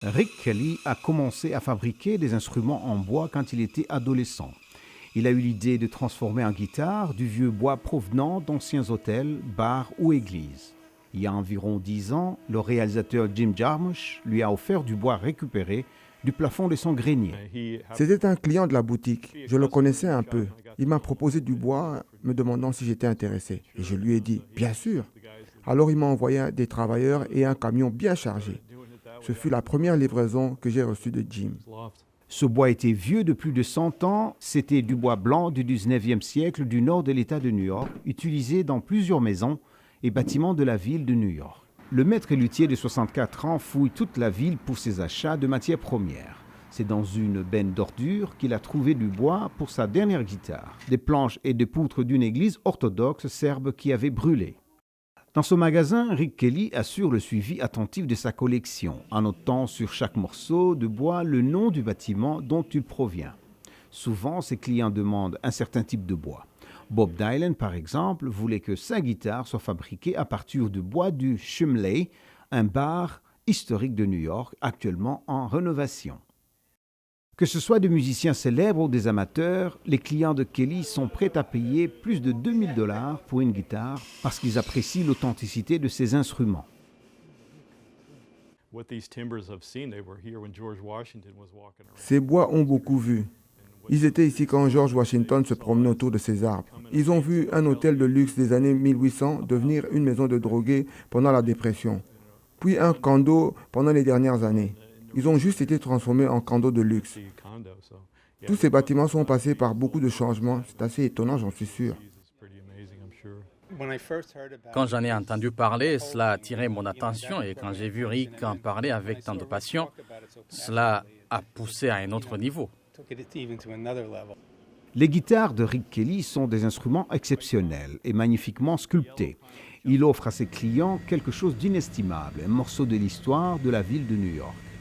Rick Kelly a commencé à fabriquer des instruments en bois quand il était adolescent. Il a eu l'idée de transformer en guitare du vieux bois provenant d'anciens hôtels, bars ou églises. Il y a environ 10 ans, le réalisateur Jim Jarmusch lui a offert du bois récupéré du plafond de son grenier. C'était un client de la boutique. Je le connaissais un peu. Il m'a proposé du bois, me demandant si j'étais intéressé. Et je lui ai dit, bien sûr. Alors il m'a envoyé des travailleurs et un camion bien chargé. Ce fut la première livraison que j'ai reçue de Jim. Ce bois était vieux de plus de 100 ans. C'était du bois blanc du 19e siècle du nord de l'État de New York, utilisé dans plusieurs maisons et bâtiments de la ville de New York. Le maître luthier de 64 ans fouille toute la ville pour ses achats de matières premières. C'est dans une benne d'ordures qu'il a trouvé du bois pour sa dernière guitare, des planches et des poutres d'une église orthodoxe serbe qui avait brûlé. Dans ce magasin, Rick Kelly assure le suivi attentif de sa collection, en notant sur chaque morceau de bois le nom du bâtiment dont il provient. Souvent, ses clients demandent un certain type de bois. Bob Dylan, par exemple, voulait que sa guitare soit fabriquée à partir du bois du Chumley, un bar historique de New York, actuellement en rénovation. Que ce soit des musiciens célèbres ou des amateurs, les clients de Kelly sont prêts à payer plus de $2000 pour une guitare parce qu'ils apprécient l'authenticité de ses instruments. Ces bois ont beaucoup vu. Ils étaient ici quand George Washington se promenait autour de ces arbres. Ils ont vu un hôtel de luxe des années 1800 devenir une maison de drogués pendant la Dépression, puis un condo pendant les dernières années. Ils ont juste été transformés en condos de luxe. Tous ces bâtiments sont passés par beaucoup de changements. C'est assez étonnant, j'en suis sûr. Quand j'en ai entendu parler, cela a attiré mon attention et quand j'ai vu Rick en parler avec tant de passion, cela a poussé à un autre niveau. Les guitares de Rick Kelly sont des instruments exceptionnels et magnifiquement sculptés. Il offre à ses clients quelque chose d'inestimable, un morceau de l'histoire de la ville de New York.